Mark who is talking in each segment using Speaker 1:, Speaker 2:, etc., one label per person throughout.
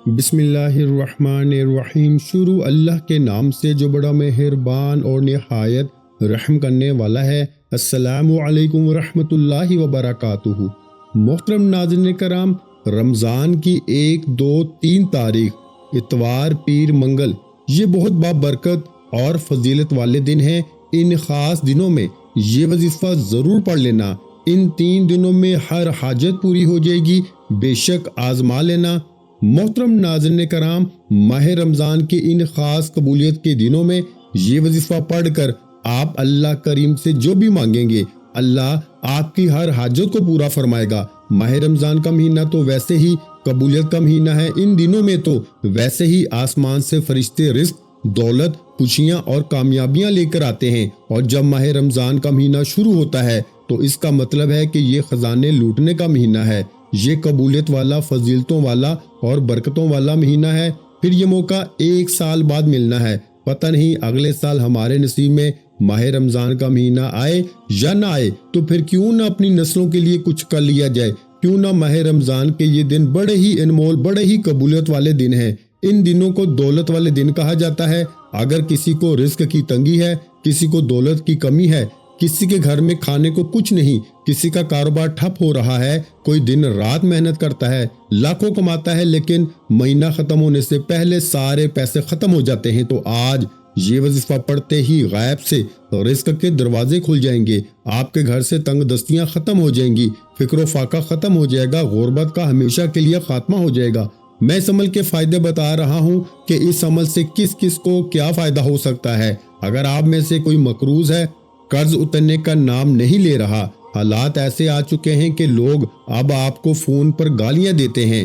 Speaker 1: بسم اللہ الرحمن الرحیم۔ شروع اللہ کے نام سے جو بڑا مہربان اور نہایت رحم کرنے والا ہے۔ السلام علیکم ورحمۃ اللہ وبرکاتہ۔ محترم ناظرین کرام، رمضان کی 1، 2، 3 تاریخ اتوار، پیر، منگل یہ بہت بابرکت اور فضیلت والے دن ہیں۔ ان خاص دنوں میں یہ وظیفہ ضرور پڑھ لینا۔ ان 3 دنوں میں ہر حاجت پوری ہو جائے گی، بے شک آزما لینا۔ محترم ناظرین کرام، ماہ رمضان کے ان خاص قبولیت کے دنوں میں یہ وظیفہ پڑھ کر آپ اللہ کریم سے جو بھی مانگیں گے، اللہ آپ کی ہر حاجت کو پورا فرمائے گا۔ ماہ رمضان کا مہینہ تو ویسے ہی قبولیت کا مہینہ ہے۔ ان دنوں میں تو ویسے ہی آسمان سے فرشتے رزق، دولت، خوشیاں اور کامیابیاں لے کر آتے ہیں، اور جب ماہ رمضان کا مہینہ شروع ہوتا ہے تو اس کا مطلب ہے کہ یہ خزانے لوٹنے کا مہینہ ہے۔ یہ قبولیت والا، فضیلتوں والا اور برکتوں والا مہینہ ہے۔ پھر یہ موقع 1 سال بعد ملنا ہے۔ پتہ نہیں اگلے سال ہمارے نصیب میں ماہ رمضان کا مہینہ آئے یا نہ آئے، تو پھر کیوں نہ اپنی نسلوں کے لیے کچھ کر لیا جائے۔ کیوں نہ ماہ رمضان کے یہ دن بڑے ہی انمول، بڑے ہی قبولیت والے دن ہیں۔ ان دنوں کو دولت والے دن کہا جاتا ہے۔ اگر کسی کو رزق کی تنگی ہے، کسی کو دولت کی کمی ہے، کسی کے گھر میں کھانے کو کچھ نہیں، کسی کا کاروبار ٹھپ ہو رہا ہے، کوئی دن رات محنت کرتا ہے، لاکھوں کماتا ہے، لیکن مہینہ ختم ہونے سے پہلے سارے پیسے ختم ہو جاتے ہیں، تو آج یہ وظیفہ پڑھتے ہی غیب سے رزق کے دروازے کھل جائیں گے، آپ کے گھر سے تنگ دستیاں ختم ہو جائیں گی، فکر و فاقہ ختم ہو جائے گا، غربت کا ہمیشہ کے لیے خاتمہ ہو جائے گا۔ میں اس عمل کے فائدے بتا رہا ہوں کہ اس عمل سے کس کس کو کیا فائدہ ہو سکتا ہے۔ اگر آپ میں سے کوئی مقروض ہے، قرض اترنے کا نام نہیں لے رہا، حالات ایسے آ چکے ہیں کہ لوگ اب آپ کو فون پر گالیاں دیتے ہیں،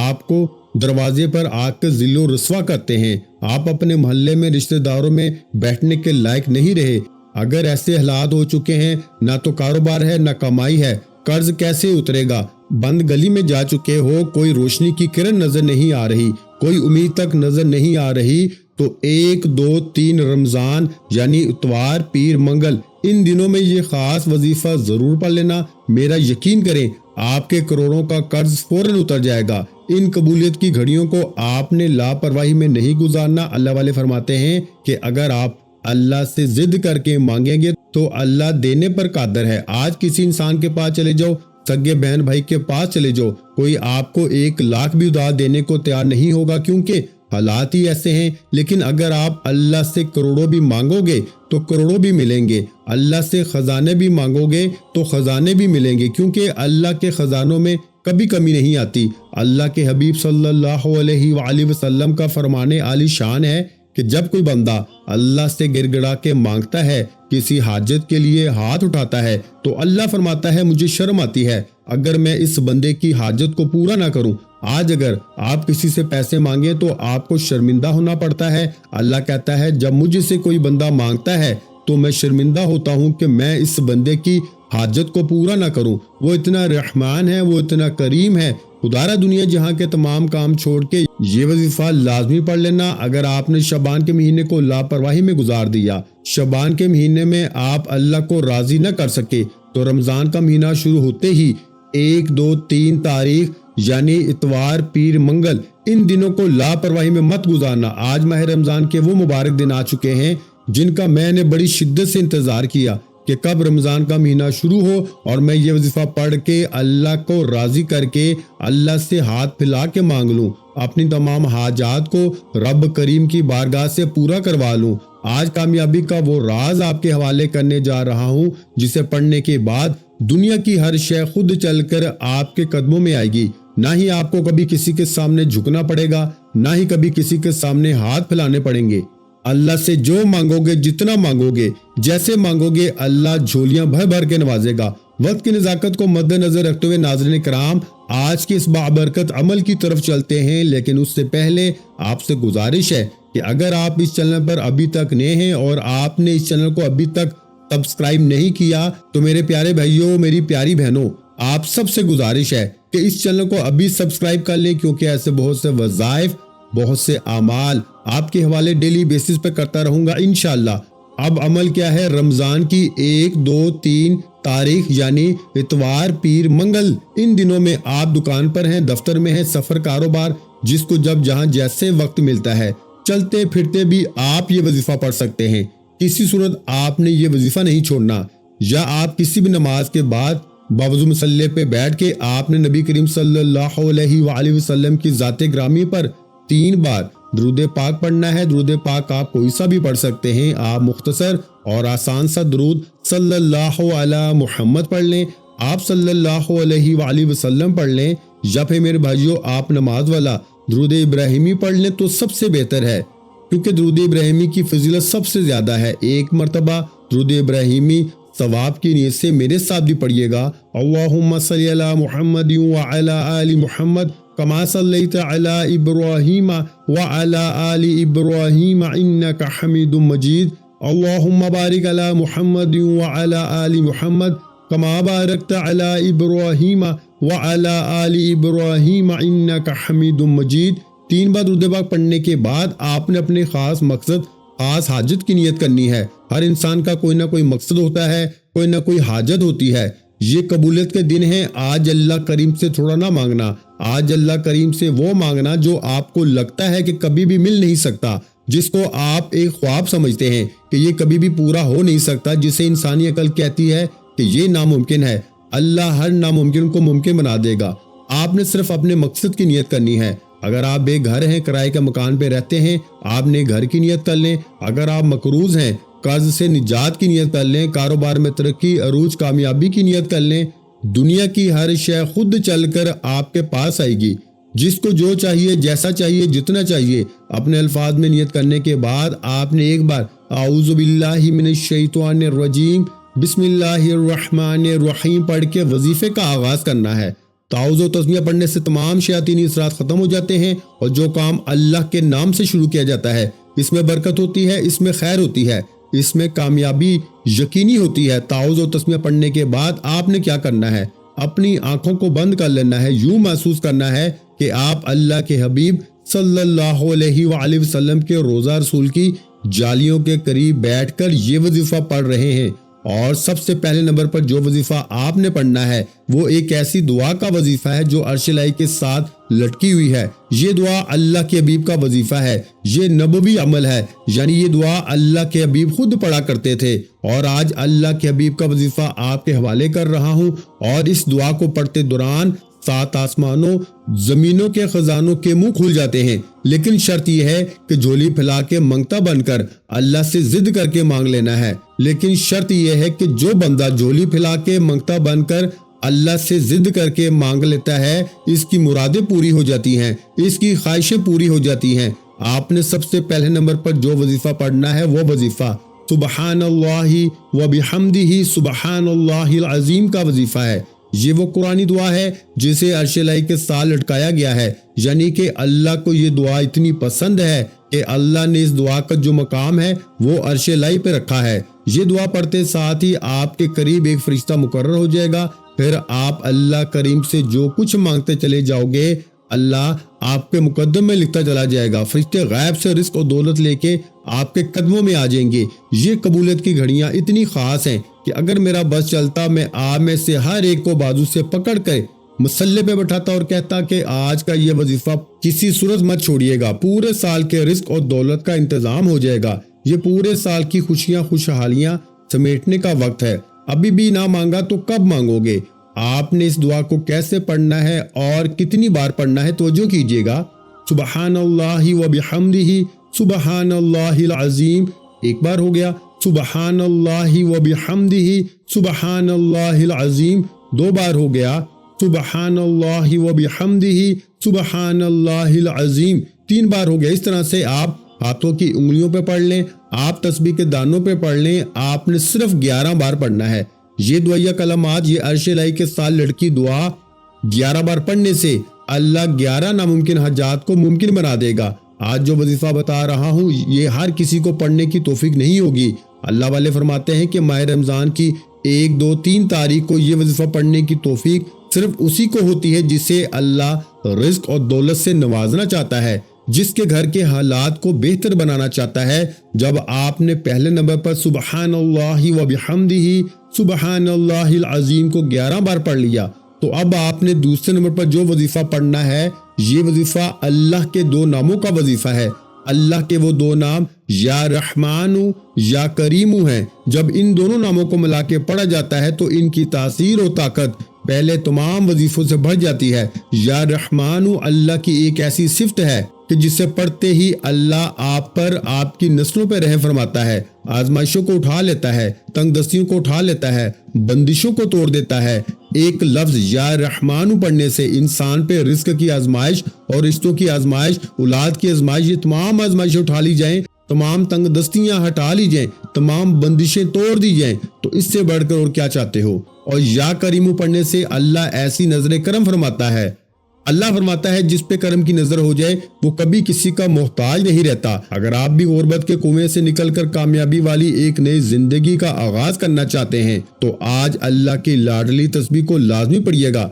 Speaker 1: آپ کو دروازے پر آ کر ذل و رسوا کرتے ہیں، آپ اپنے محلے میں رشتہ داروں میں بیٹھنے کے لائق نہیں رہے۔ اگر ایسے حالات ہو چکے ہیں، نہ تو کاروبار ہے نہ کمائی ہے، قرض کیسے اترے گا؟ بند گلی میں جا چکے ہو، کوئی روشنی کی کرن نظر نہیں آ رہی، کوئی امید تک نظر نہیں آ رہی، تو 1، 2، 3 رمضان یعنی اتوار، پیر، منگل ان دنوں میں یہ خاص وظیفہ ضرور پڑھ لینا۔ میرا یقین کریں، آپ کے کروڑوں کا قرض فوراً اتر جائے گا۔ ان قبولیت کی گھڑیوں کو آپ نے لاپرواہی میں نہیں گزارنا۔ اللہ والے فرماتے ہیں کہ اگر آپ اللہ سے ضد کر کے مانگیں گے تو اللہ دینے پر قادر ہے۔ آج کسی انسان کے پاس چلے جاؤ، سگے بہن بھائی کے پاس چلے جاؤ، کوئی آپ کو 1 لاکھ بھی ادھار دینے کو تیار نہیں ہوگا، کیونکہ حالات ہی ایسے ہیں۔ لیکن اگر آپ اللہ سے کروڑوں بھی مانگو گے تو کروڑوں بھی ملیں گے، اللہ سے خزانے بھی مانگو گے تو خزانے بھی ملیں گے، کیونکہ اللہ کے خزانوں میں کبھی کمی نہیں آتی۔ اللہ کے حبیب صلی اللہ علیہ وآلہ وسلم کا فرمان عالی شان ہے کہ جب کوئی بندہ اللہ سے گر گڑا کے مانگتا ہے، کسی حاجت کے لیے ہاتھ اٹھاتا ہے، تو اللہ فرماتا ہے مجھے شرم آتی ہے اگر میں اس بندے کی حاجت کو پورا نہ کروں۔ آج اگر آپ کسی سے پیسے مانگیں تو آپ کو شرمندہ ہونا پڑتا ہے۔ اللہ کہتا ہے جب مجھ سے کوئی بندہ مانگتا ہے تو میں شرمندہ ہوتا ہوں کہ میں اس بندے کی حاجت کو پورا نہ کروں۔ وہ اتنا رحمان ہے، وہ اتنا کریم ہے۔ خدارا دنیا جہاں کے تمام کام چھوڑ کے یہ وظیفہ لازمی پڑھ لینا۔ اگر آپ نے شعبان کے مہینے کو لاپرواہی میں گزار دیا، شعبان کے مہینے میں آپ اللہ کو راضی نہ کر سکے، تو رمضان کا مہینہ شروع ہوتے ہی 1، 2، 3 تاریخ یعنی اتوار، پیر، منگل ان دنوں کو لاپرواہی میں مت گزارنا۔ آج ماہ رمضان کے وہ مبارک دن آ چکے ہیں جن کا میں نے بڑی شدت سے انتظار کیا کہ کب رمضان کا مہینہ شروع ہو اور میں یہ وظیفہ پڑھ کے اللہ کو راضی کر کے اللہ سے ہاتھ پھیلا کے مانگ لوں، اپنی تمام حاجات کو رب کریم کی بارگاہ سے پورا کروا لوں۔ آج کامیابی کا وہ راز آپ کے حوالے کرنے جا رہا ہوں جسے پڑھنے کے بعد دنیا کی ہر شے خود چل کر آپ کے قدموں میں آئے گی۔ نہ ہی آپ کو کبھی کسی کے سامنے جھکنا پڑے گا، نہ ہی کبھی کسی کے سامنے ہاتھ پھیلانے پڑیں گے۔ اللہ سے جو مانگو گے، جتنا مانگو گے، جیسے مانگو گے، اللہ جھولیاں بھر بھر کے نوازے گا۔ وقت کی نزاکت کو مد نظر رکھتے ہوئے ناظرین کرام، آج کے اس بابرکت عمل کی طرف چلتے ہیں، لیکن اس سے پہلے آپ سے گزارش ہے کہ اگر آپ اس چینل پر ابھی تک نئے ہیں اور آپ نے اس چینل کو ابھی تک سبسکرائب نہیں کیا، تو میرے پیارے بھائیوں، میری پیاری بہنوں، آپ سب سے گزارش ہے کہ اس چینل کو ابھی سبسکرائب کر لیں، کیونکہ ایسے بہت سے وظائف، بہت سے اعمال آپ کے حوالے ڈیلی بیسس پہ کرتا رہوں گا انشاءاللہ۔ اب عمل کیا ہے؟ رمضان کی 1، 2، 3 تاریخ یعنی اتوار، پیر، منگل ان دنوں میں آپ دکان پر ہیں، دفتر میں ہیں، سفر، کاروبار جس کو جب جہاں جیسے وقت ملتا ہے چلتے پھرتے بھی آپ یہ وظیفہ پڑھ سکتے ہیں۔ کسی صورت آپ نے یہ وظیفہ نہیں چھوڑنا۔ یا آپ کسی بھی نماز کے بعد باوضو مصلی پہ بیٹھ کے آپ نے نبی کریم صلی اللہ علیہ وآلہ وسلم کی ذات گرامی پر 3 بار درود پاک پڑھنا ہے۔ درود پاک آپ کوئی سا بھی پڑھ سکتے ہیں۔ آپ مختصر اور آسان سا درود صلی اللہ علی محمد پڑھ لیں، آپ صلی اللہ علیہ وآلہ وسلم پڑھ لیں، یا پھر میرے بھائیوں آپ نماز والا درود ابراہیمی پڑھ لیں تو سب سے بہتر ہے، کیونکہ درود ابراہیمی کی فضیلت سب سے زیادہ ہے۔ ایک مرتبہ درود ابراہیمی ثواب کی نیت سے میرے ساتھ بھی پڑھیے گا، اللہم صلی علی محمد وعلی آل محمد کما صلیت علی ابراہیم وعلی آل ابراہیم انک حمید مجید، اللہم بارک علی محمد وعلی آل محمد کما بارکت علی ابراہیم وعلی آل ابراہیم انک حمید مجید۔ 3 بار درود پاک پڑھنے کے بعد آپ نے اپنے خاص مقصد، خاص حاجت کی نیت کرنی ہے۔ ہر انسان کا کوئی نہ کوئی مقصد ہوتا ہے، کوئی نہ کوئی حاجت ہوتی ہے۔ یہ قبولیت کے دن ہیں۔ آج اللہ کریم سے تھوڑا نہ مانگنا، آج اللہ کریم سے وہ مانگنا جو آپ کو لگتا ہے کہ کبھی بھی مل نہیں سکتا، جس کو آپ ایک خواب سمجھتے ہیں کہ یہ کبھی بھی پورا ہو نہیں سکتا، جسے انسانی عقل کہتی ہے کہ یہ ناممکن ہے۔ اللہ ہر ناممکن کو ممکن بنا دے گا۔ آپ نے صرف اپنے مقصد کی نیت کرنی ہے۔ اگر آپ بے گھر ہیں، کرائے کے مکان پہ رہتے ہیں، آپ نے گھر کی نیت کر لیں۔ اگر آپ مقروض ہیں، قرض سے نجات کی نیت کر لیں۔ کاروبار میں ترقی، عروج، کامیابی کی نیت کر لیں۔ دنیا کی ہر شے خود چل کر آپ کے پاس آئے گی۔ جس کو جو چاہیے، جیسا چاہیے، جتنا چاہیے، اپنے الفاظ میں نیت کرنے کے بعد آپ نے ایک بار اعوذ باللہ من الشیطان الرجیم بسم اللہ الرحمن الرحیم پڑھ کے وظیفے کا آغاز کرنا ہے۔ تعوذ و تسمیہ پڑھنے سے تمام شیاطینی اثرات ختم ہو جاتے ہیں، اور جو کام اللہ کے نام سے شروع کیا جاتا ہے اس میں برکت ہوتی ہے، اس میں خیر ہوتی ہے، اس میں کامیابی یقینی ہوتی ہے۔ تعوذ و تسمیہ پڑھنے کے بعد آپ نے کیا کرنا ہے؟ اپنی آنکھوں کو بند کر لینا ہے۔ یوں محسوس کرنا ہے کہ آپ اللہ کے حبیب صلی اللہ علیہ وآلہ وسلم کے روضہ رسول کی جالیوں کے قریب بیٹھ کر یہ وظیفہ پڑھ رہے ہیں۔ اور سب سے پہلے نمبر پر جو وظیفہ آپ نے پڑھنا ہے وہ ایک ایسی دعا کا وظیفہ ہے جو عرش الہی کے ساتھ لٹکی ہوئی ہے۔ یہ دعا اللہ کے حبیب کا وظیفہ ہے، یہ نبوی عمل ہے، یعنی یہ دعا اللہ کے حبیب خود پڑھا کرتے تھے، اور آج اللہ کے حبیب کا وظیفہ آپ کے حوالے کر رہا ہوں۔ اور اس دعا کو پڑھتے دوران 7 آسمانوں زمینوں کے خزانوں کے منہ کھل جاتے ہیں، لیکن شرط یہ ہے کہ جھولی پھیلا کے منگتا بن کر اللہ سے ضد کر کے مانگ لینا ہے۔ لیکن شرط یہ ہے کہ جو بندہ جھولی پھیلا کے منگتا بن کر اللہ سے ضد کر کے مانگ لیتا ہے، اس کی مرادیں پوری ہو جاتی ہیں، اس کی خواہشیں پوری ہو جاتی ہیں۔ آپ نے سب سے پہلے نمبر پر جو وظیفہ پڑھنا ہے وہ وظیفہ سبحان اللہ و بحمدہ سبحان اللہ العظیم کا وظیفہ ہے۔ یہ وہ قرآنی دعا ہے جسے عرش الہی کے ساتھ لٹکایا گیا ہے، یعنی کہ اللہ کو یہ دعا اتنی پسند ہے کہ اللہ نے اس دعا کا جو مقام ہے وہ عرش الہی پہ رکھا ہے۔ یہ دعا پڑھتے ساتھ ہی آپ کے قریب ایک فرشتہ مقرر ہو جائے گا، پھر آپ اللہ کریم سے جو کچھ مانگتے چلے جاؤ گے اللہ آپ کے مقدم میں لکھتا چلا جائے گا۔ فرشتے غیب سے رزق اور دولت لے کے آپ کے قدموں میں آ جائیں گے۔ یہ قبولیت کی گھڑیاں اتنی خاص ہیں کہ اگر میرا بس چلتا میں آپ میں سے ہر ایک کو بازو سے پکڑ کر مصلی پہ بٹھاتا اور کہتا کہ آج کا یہ وظیفہ کسی صورت مت چھوڑیے گا، پورے سال کے رزق اور دولت کا انتظام ہو جائے گا۔ یہ پورے سال کی خوشیاں خوشحالیاں سمیٹنے کا وقت ہے۔ ابھی بھی نہ مانگا تو کب مانگو گے؟ آپ نے اس دعا کو کیسے پڑھنا ہے اور کتنی بار پڑھنا ہے توجہ کیجیے گا۔ سبحان اللہ و بحمدہ سبحان اللہ العظیم ایک بار ہو گیا، سبحان اللہ و بحمدہ سبحان اللہ العظیم 2 بار ہو گیا، سبحان اللہ و بحمدہ سبحان اللہ العظیم 3 بار ہو گیا۔ اس طرح سے آپ ہاتھوں کی انگلیوں پہ پڑھ لیں، آپ تسبیح کے دانوں پہ پڑھ لیں، آپ نے صرف 11 بار پڑھنا ہے۔ یہ دعائیہ کلمات، یہ عرش الہی کے ساتھ لٹکی دعا 11 بار پڑھنے سے اللہ 11 ناممکن حاجات کو ممکن بنا دے گا۔ آج جو وظیفہ بتا رہا ہوں یہ ہر کسی کو پڑھنے کی توفیق نہیں ہوگی۔ اللہ والے فرماتے ہیں کہ ماہ رمضان کی 1، 2، 3 تاریخ کو یہ وظیفہ پڑھنے کی توفیق صرف اسی کو ہوتی ہے جسے اللہ رزق اور دولت سے نوازنا چاہتا ہے، جس کے گھر کے حالات کو بہتر بنانا چاہتا ہے۔ جب آپ نے پہلے نمبر پر سبحان اللہ و بحمدہ سبحان اللہ العظیم کو 11 بار پڑھ لیا تو اب آپ نے دوسرے نمبر پر جو وظیفہ پڑھنا ہے یہ وظیفہ اللہ کے دو ناموں کا وظیفہ ہے۔ اللہ کے وہ دو نام یا رحمان یا کریم ہیں۔ جب ان دونوں ناموں کو ملا کے پڑھا جاتا ہے تو ان کی تاثیر و طاقت پہلے تمام وظیفوں سے بڑھ جاتی ہے۔ یا رحمان اللہ کی ایک ایسی صفت ہے کہ جسے پڑھتے ہی اللہ آپ پر، آپ کی نسلوں پہ رحم فرماتا ہے، آزمائشوں کو اٹھا لیتا ہے، تنگ دستیوں کو اٹھا لیتا ہے، بندشوں کو توڑ دیتا ہے۔ ایک لفظ یا رحمان پڑھنے سے انسان پہ رزق کی آزمائش اور رشتوں کی آزمائش، اولاد کی آزمائش، یہ تمام آزمائشیں اٹھا لی جائیں، تمام تنگ دستیاں ہٹا لی جائیں، تمام بندشیں توڑ دی جائیں، تو اس سے بڑھ کر اور کیا چاہتے ہو۔ اور یا کریم پڑھنے سے اللہ ایسی نظر کرم فرماتا ہے، اللہ فرماتا ہے جس پہ کرم کی نظر ہو جائے وہ کبھی کسی کا محتاج نہیں رہتا۔ اگر آپ بھی غربت کے کنویں سے نکل کر کامیابی والی ایک نئی زندگی کا آغاز کرنا چاہتے ہیں تو آج اللہ کی لاڈلی تسبیح کو لازمی پڑھیے گا۔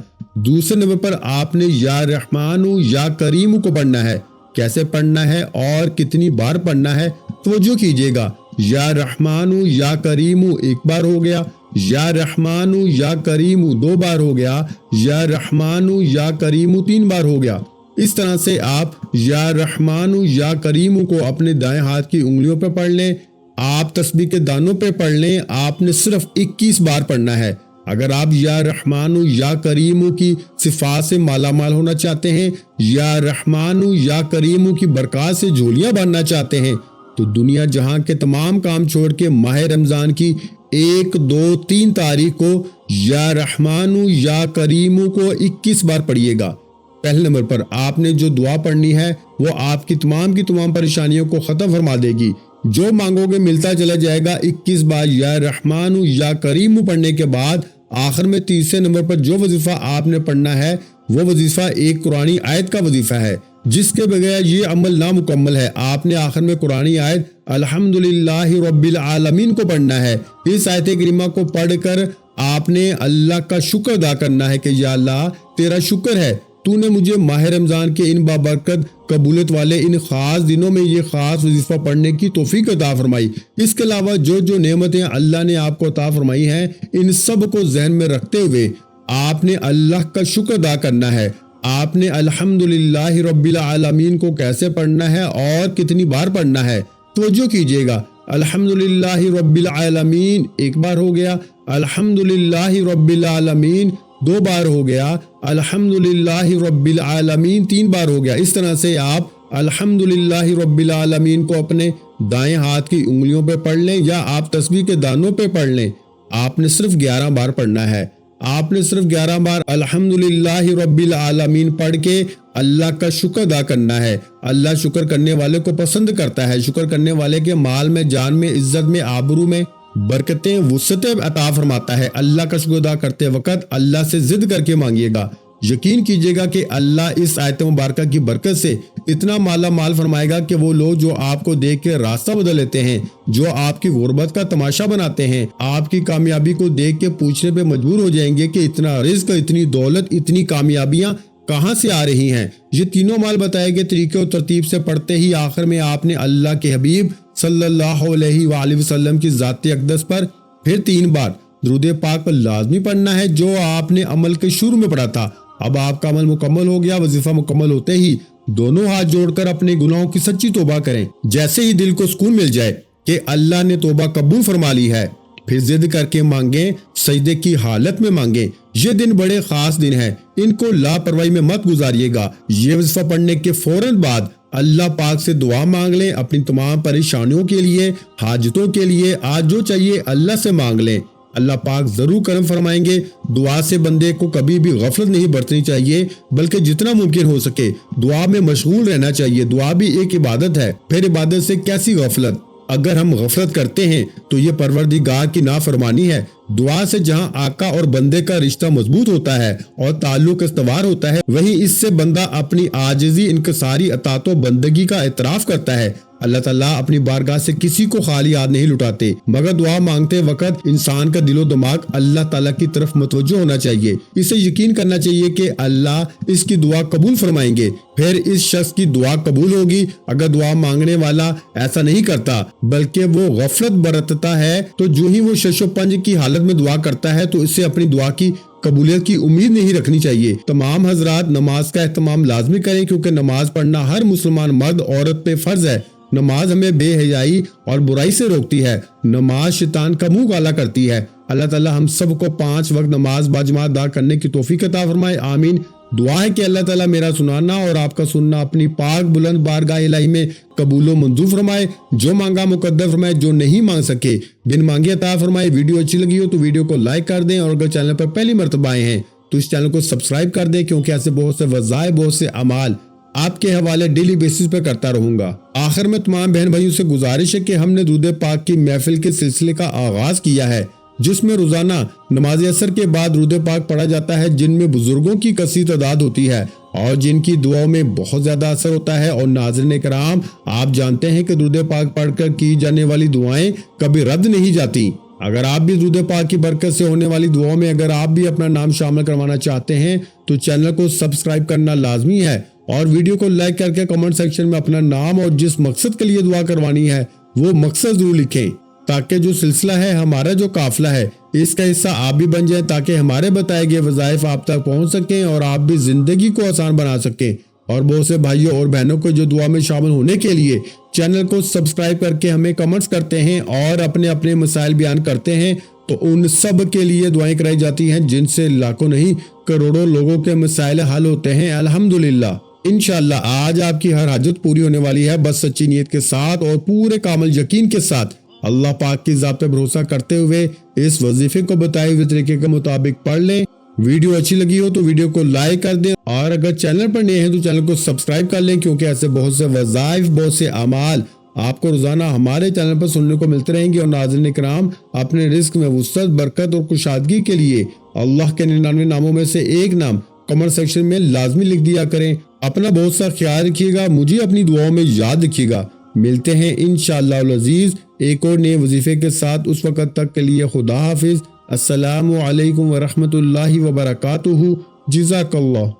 Speaker 1: دوسرے نمبر پر آپ نے یا رحمان یا کریم کو پڑھنا ہے۔ کیسے پڑھنا ہے اور کتنی بار پڑھنا ہے توجہ کیجیے گا۔ یا رحمان یا کریم ایک بار ہو گیا، یا رحمان یا کریم دو بار ہو گیا، یا رحمان یا کریم تین بار ہو گیا۔ اس طرح سے آپ یا رحمان یا کریم کو اپنے دائیں ہاتھ کی انگلیوں پہ پڑھ لیں، آپ تسبیح کے دانوں پہ پڑھ لیں۔ آپ نے صرف 21 بار پڑھنا ہے۔ اگر آپ یا رحمان یا کریم کی صفات سے مالا مال ہونا چاہتے ہیں، یا رحمان یا کریم کی برکات سے جھولیاں باندھنا چاہتے ہیں تو دنیا جہاں کے تمام کام چھوڑ کے ماہ رمضان کی 1، 2، 3 تاریخ کو یا رحمان یا کریم کو 21 بار پڑھیے گا۔ پہلے نمبر پر آپ نے جو دعا پڑھنی ہے وہ آپ کی تمام پریشانیوں کو ختم فرما دے گی۔ جو مانگو گے ملتا چلا جائے گا۔ 21 بار یا رحمان یا کریم پڑھنے کے بعد آخر میں تیسرے نمبر پر جو وظیفہ آپ نے پڑھنا ہے وہ وظیفہ ایک قرآنی آیت کا وظیفہ ہے جس کے بغیر یہ عمل نامکمل ہے۔ آپ نے آخر میں قرآنی آیت الحمدللہ رب العالمین کو پڑھنا ہے۔ اس آیت کریمہ کو پڑھ کر آپ نے اللہ کا شکر ادا کرنا ہے کہ یا اللہ تیرا شکر ہے، تو نے مجھے ماہ رمضان کے ان بابرکت قبولیت والے ان خاص دنوں میں یہ خاص وظیفہ پڑھنے کی توفیق عطا فرمائی۔ اس کے علاوہ جو نعمتیں اللہ نے آپ کو عطا فرمائی ہیں ان سب کو ذہن میں رکھتے ہوئے آپ نے اللہ کا شکر ادا کرنا ہے۔ آپ نے الحمدللہ رب العالمین کو کیسے پڑھنا ہے اور کتنی بار پڑھنا ہے توجہ کیجیے گا۔ الحمدللہ رب العالمین ایک بار ہو گیا، الحمدللہ رب العالمین دو بار ہو گیا، الحمدللہ رب العالمین 3 بار ہو گیا۔ اس طرح سے آپ الحمدللہ رب العالمین کو اپنے دائیں ہاتھ کی انگلیوں پہ پڑھ لیں یا آپ تسبیح کے دانوں پہ پڑھ لیں۔ آپ نے صرف 11 بار پڑھنا ہے۔ آپ نے صرف 11 بار الحمدللہ رب العالمین پڑھ کے اللہ کا شکر ادا کرنا ہے۔ اللہ شکر کرنے والے کو پسند کرتا ہے۔ شکر کرنے والے کے مال میں، جان میں، عزت میں، آبرو میں برکتیں، وسعتیں عطا فرماتا ہے۔ اللہ کا شکر ادا کرتے وقت اللہ سے ضد کر کے مانگیے گا۔ یقین کیجیے گا کہ اللہ اس آیت مبارکہ کی برکت سے اتنا مالا مال فرمائے گا کہ وہ لوگ جو آپ کو دیکھ کے راستہ بدل لیتے ہیں، جو آپ کی غربت کا تماشا بناتے ہیں، آپ کی کامیابی کو دیکھ کے پوچھنے پہ مجبور ہو جائیں گے کہ اتنا رزق، اتنی دولت، اتنی کامیابیاں کہاں سے آ رہی ہیں۔ یہ تینوں مال بتائے گئے طریقے اور ترتیب سے پڑھتے ہی آخر میں آپ نے اللہ کے حبیب صلی اللہ علیہ وآلہ وسلم کی ذات اقدس پر پھر 3 بار درود پاک پر لازمی پڑھنا ہے جو آپ نے عمل کے شروع میں پڑھا تھا۔ اب آپ کا عمل مکمل ہو گیا۔ وظیفہ مکمل ہوتے ہی دونوں ہاتھ جوڑ کر اپنے گناہوں کی سچی توبہ کریں۔ جیسے ہی دل کو سکون مل جائے کہ اللہ نے توبہ قبول فرما لی ہے، پھر ضد کر کے مانگیں، سجدے کی حالت میں مانگیں۔ یہ دن بڑے خاص دن ہیں، ان کو لاپرواہی میں مت گزاریے گا۔ یہ وظیفہ پڑھنے کے فوراً بعد اللہ پاک سے دعا مانگ لیں، اپنی تمام پریشانیوں کے لیے، حاجتوں کے لیے، آج جو چاہیے اللہ سے مانگ لیں۔ اللہ پاک ضرور کرم فرمائیں گے۔ دعا سے بندے کو کبھی بھی غفلت نہیں برتنی چاہیے، بلکہ جتنا ممکن ہو سکے دعا میں مشغول رہنا چاہیے۔ دعا بھی ایک عبادت ہے، پھر عبادت سے کیسی غفلت؟ اگر ہم غفلت کرتے ہیں تو یہ پروردگار کی نافرمانی ہے۔ دعا سے جہاں آقا اور بندے کا رشتہ مضبوط ہوتا ہے اور تعلق استوار ہوتا ہے، وہیں اس سے بندہ اپنی عاجزی، انکساری، اطاعت و بندگی کا اعتراف کرتا ہے۔ اللہ تعالیٰ اپنی بارگاہ سے کسی کو خالی ہاتھ نہیں لٹاتے، مگر دعا مانگتے وقت انسان کا دل و دماغ اللہ تعالیٰ کی طرف متوجہ ہونا چاہیے۔ اسے یقین کرنا چاہیے کہ اللہ اس کی دعا قبول فرمائیں گے، پھر اس شخص کی دعا قبول ہوگی۔ اگر دعا مانگنے والا ایسا نہیں کرتا بلکہ وہ غفلت برتتا ہے تو جو ہی وہ شش و پنج کی حالت میں دعا کرتا ہے تو اس سے اپنی دعا کی قبولیت کی امید نہیں رکھنی چاہیے۔ تمام حضرات نماز کا اہتمام لازمی کریں کیونکہ نماز پڑھنا ہر مسلمان مرد عورت پہ فرض ہے۔ نماز ہمیں بے حیائی اور برائی سے روکتی ہے۔ نماز شیطان کا منہ کالا کرتی ہے۔ اللہ تعالی ہم سب کو 5 وقت نماز باجماعت ادا کرنے کی توفیق عطا فرمائے، آمین۔ دعا ہے کہ اللہ تعالیٰ میرا سنانا اور آپ کا سننا اپنی پاک بلند بارگاہ الہی میں قبول و منظور فرمائے۔ جو مانگا مقدر فرمائے، جو نہیں مانگ سکے بن مانگے عطا فرمائے۔ ویڈیو اچھی لگی ہو تو ویڈیو کو لائک کر دیں، اور اگر چینل پر پہلی مرتبہ آئے ہیں تو اس چینل کو سبسکرائب کر دیں، کیونکہ ایسے بہت سے وظائف، بہت سے اعمال آپ کے حوالے ڈیلی بیسس پہ کرتا رہوں گا۔ آخر میں تمام بہن بھائیوں سے گزارش ہے کہ ہم نے درود پاک کی محفل کے سلسلے کا آغاز کیا ہے، جس میں روزانہ نماز عصر کے بعد درود پاک پڑھا جاتا ہے، جن میں بزرگوں کی کثیر تعداد ہوتی ہے اور جن کی دعاؤں میں بہت زیادہ اثر ہوتا ہے۔ اور ناظرین کرام، آپ جانتے ہیں کہ درود پاک پڑھ کر کی جانے والی دعائیں کبھی رد نہیں جاتی۔ اگر آپ بھی درود پاک کی برکت سے ہونے والی دعاؤں میں اگر آپ بھی اپنا نام شامل کروانا چاہتے ہیں تو چینل کو سبسکرائب کرنا لازمی ہے، اور ویڈیو کو لائک کر کے کمنٹ سیکشن میں اپنا نام اور جس مقصد کے لیے دعا کروانی ہے وہ مقصد ضرور لکھیں، تاکہ جو سلسلہ ہے، ہمارا جو قافلہ ہے، اس کا حصہ آپ بھی بن جائیں، تاکہ ہمارے بتائے گئے وظائف آپ تک پہنچ سکیں اور آپ بھی زندگی کو آسان بنا سکیں۔ اور بہت سے بھائیوں اور بہنوں کو جو دعا میں شامل ہونے کے لیے چینل کو سبسکرائب کر کے ہمیں کمنٹس کرتے ہیں اور اپنے اپنے مسائل بیان کرتے ہیں، تو ان سب کے لیے دعائیں کرائی جاتی ہیں، جن سے لاکھوں نہیں کروڑوں لوگوں کے مسائل حل ہوتے ہیں، الحمدللہ۔ انشاءاللہ آج آپ کی ہر حاجت پوری ہونے والی ہے، بس سچی نیت کے ساتھ اور پورے کامل یقین کے ساتھ اللہ پاک کی ذات پہ بھروسہ کرتے ہوئے اس وظیفے کو بتائے ہوئے طریقے کے مطابق پڑھ لیں۔ ویڈیو اچھی لگی ہو تو ویڈیو کو لائک کر دیں، اور اگر چینل پر نئے ہیں تو چینل کو سبسکرائب کر لیں، کیونکہ ایسے بہت سے وظائف، بہت سے اعمال آپ کو روزانہ ہمارے چینل پر سننے کو ملتے رہیں گے۔ اور ناظرین کرام، اپنے رزق میں وسعت، برکت اور کشادگی کے لیے اللہ کے 99 ناموں میں سے ایک نام کمنٹ سیکشن میں لازمی لکھ دیا کریں۔ اپنا بہت سا خیال رکھیے گا، مجھے اپنی دعاؤں میں یاد رکھیے گا۔ ملتے ہیں انشاءاللہ العزیز ایک اور نئے وظیفے کے ساتھ، اس وقت تک کے لیے خدا حافظ۔ السلام علیکم ورحمۃ اللہ وبرکاتہ۔ جزاک اللہ۔